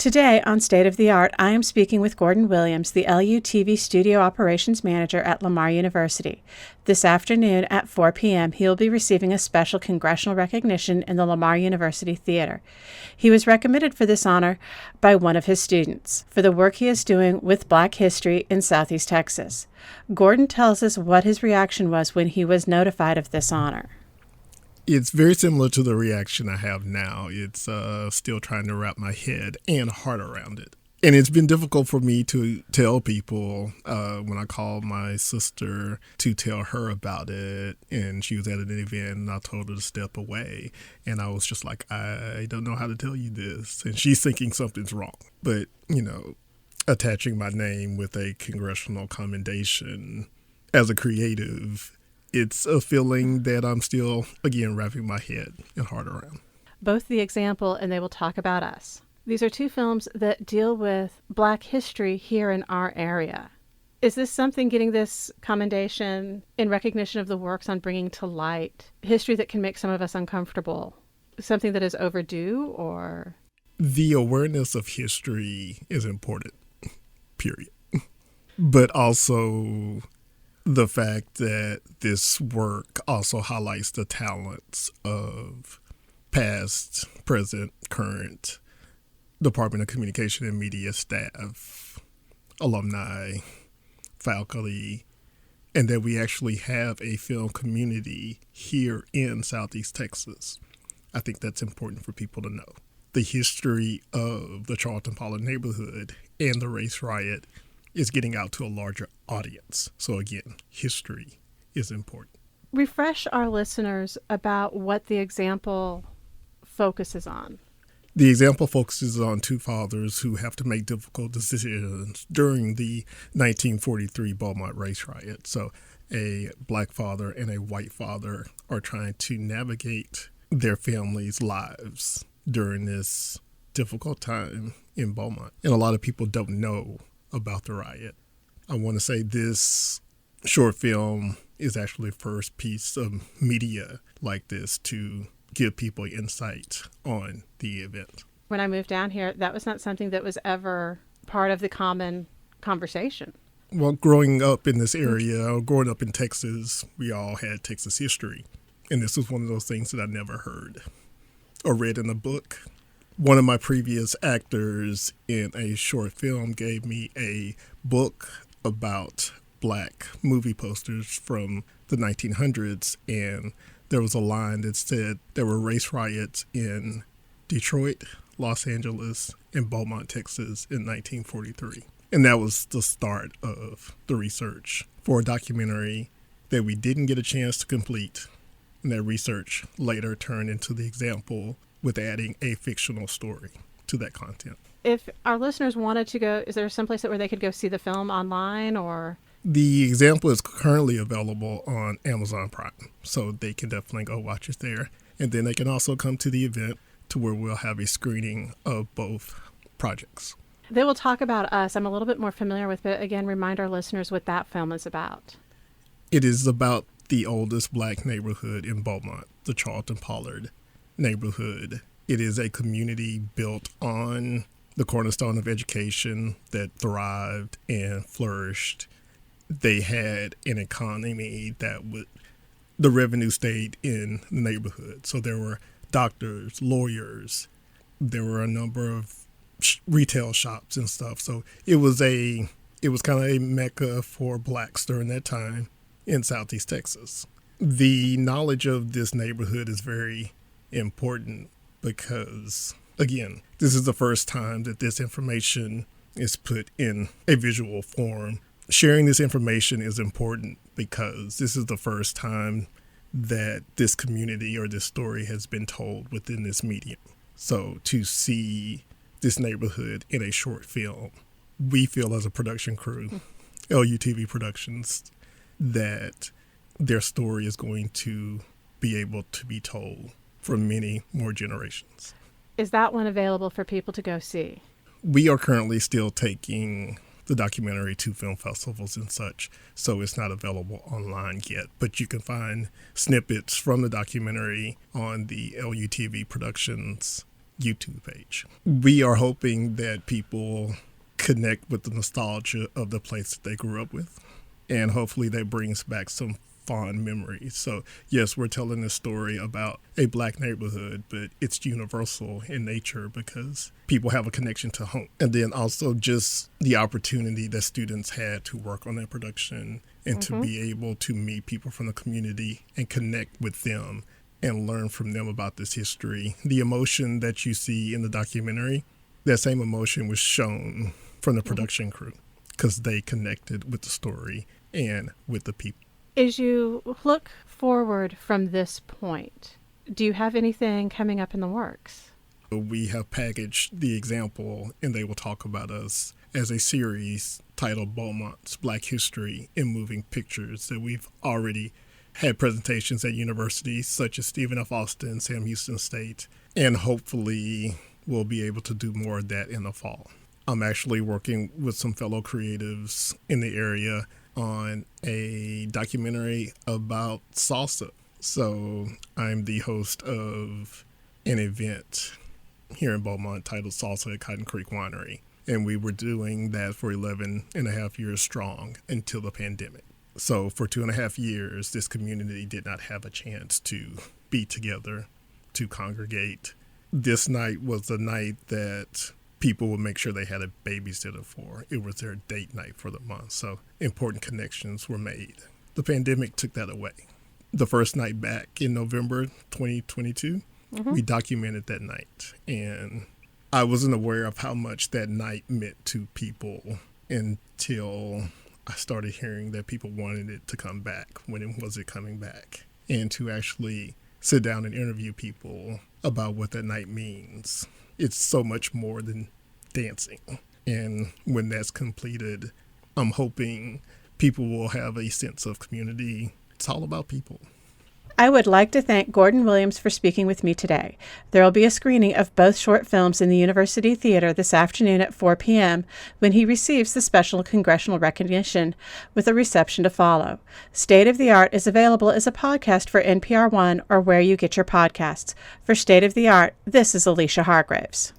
Today on State of the Art, I am speaking with Gordon Williams, the LUTV Studio Operations Manager at Lamar University. This afternoon at 4 p.m., he will be receiving a special congressional recognition in the Lamar University Theater. He was recommended for this honor by one of his students for the work he is doing with Black history in Southeast Texas. Gordon tells us what his reaction was when he was notified of this honor. It's very similar to the reaction I have now. It's still trying to wrap my head and heart around it. And it's been difficult for me to tell people when I called my sister to tell her about it. And she was at an event and I told her to step away. And I was just like, I don't know how to tell you this. And she's thinking something's wrong. But, attaching my name with a congressional commendation as a creative, it's a feeling that I'm still, again, wrapping my head and heart around. Both The Example and They Will Talk About Us. These are two films that deal with Black history here in our area. Is this something, getting this commendation in recognition of the works on bringing to light history that can make some of us uncomfortable, something that is overdue, or? The awareness of history is important, period. But also the fact that this work also highlights the talents of past, present, current Department of Communication and Media staff, alumni, faculty, and that we actually have a film community here in Southeast Texas. I think that's important for people to know. The history of the Charlton-Pollard neighborhood and the race riot is getting out to a larger audience. So again, history is important. Refresh our listeners about what The Example focuses on. The Example focuses on two fathers who have to make difficult decisions during the 1943 Beaumont race riot. So a Black father and a white father are trying to navigate their families' lives during this difficult time in Beaumont. And a lot of people don't know about the riot. I want to say this short film is actually the first piece of media like this to give people insight on the event. When I moved down here, that was not something that was ever part of the common conversation. Well, growing up in this area, or growing up in Texas, we all had Texas history. And this was one of those things that I never heard or read in a book. One of my previous actors in a short film gave me a book about Black movie posters from the 1900s, and there was a line that said there were race riots in Detroit, Los Angeles, and Beaumont, Texas in 1943. And that was the start of the research for a documentary that we didn't get a chance to complete. And that research later turned into The Example, with adding a fictional story to that content. If our listeners wanted to go, is there someplace where they could go see the film online, or? The Example is currently available on Amazon Prime, so they can definitely go watch it there. And then they can also come to the event to where we'll have a screening of both projects. They Will Talk About Us. I'm a little bit more familiar with, but again, remind our listeners what that film is about. It is about the oldest Black neighborhood in Beaumont, the Charlton-Pollard neighborhood. It is a community built on the cornerstone of education that thrived and flourished. They had an economy that the revenue stayed in the neighborhood. So there were doctors, lawyers, there were a number of retail shops and stuff. So it was kind of a mecca for Blacks during that time in Southeast Texas. The knowledge of this neighborhood is very important because, again, this is the first time that this information is put in a visual form. Sharing this information is important because this is the first time that this community or this story has been told within this medium. So to see this neighborhood in a short film, we feel as a production crew, LUTV Productions, that their story is going to be able to be told for many more generations. Is that one available for people to go see? We are currently still taking the documentary to film festivals and such, so it's not available online yet. But you can find snippets from the documentary on the LUTV Productions YouTube page. We are hoping that people connect with the nostalgia of the place that they grew up with, and hopefully that brings back some fond memories. So yes, we're telling a story about a black neighborhood, but it's universal in nature because people have a connection to home. And then also just the opportunity that students had to work on that production and to be able to meet people from the community and connect with them and learn from them about this history. The emotion that you see in the documentary, that same emotion was shown from the production crew because they connected with the story and with the people. As you look forward from this point, do you have anything coming up in the works? We have packaged the example, and they will talk about us as a series titled Beaumont's Black History in Moving Pictures that we've already had presentations at universities such as Stephen F. Austin, Sam Houston State, and hopefully we'll be able to do more of that in the fall. I'm actually working with some fellow creatives in the area on a documentary about salsa. So I'm the host of an event here in Beaumont titled Salsa at Cotton Creek Winery. And we were doing that for 11 and a half years strong until the pandemic. So for 2.5 years, this community did not have a chance to be together, to congregate. This night was the night that people would make sure they had a babysitter for. It was their date night for the month. So important connections were made. The pandemic took that away. The first night back in November 2022, we documented that night. And I wasn't aware of how much that night meant to people until I started hearing that people wanted it to come back. When was it coming back? And to actually sit down and interview people about what that night means. It's so much more than dancing. And when that's completed, I'm hoping people will have a sense of community. It's all about people. I would like to thank Gordon Williams for speaking with me today. There will be a screening of both short films in the University Theater this afternoon at 4 p.m. when he receives the Special Congressional Recognition, with a reception to follow. State of the Art is available as a podcast for NPR One or where you get your podcasts. For State of the Art, this is Alicia Hargreaves.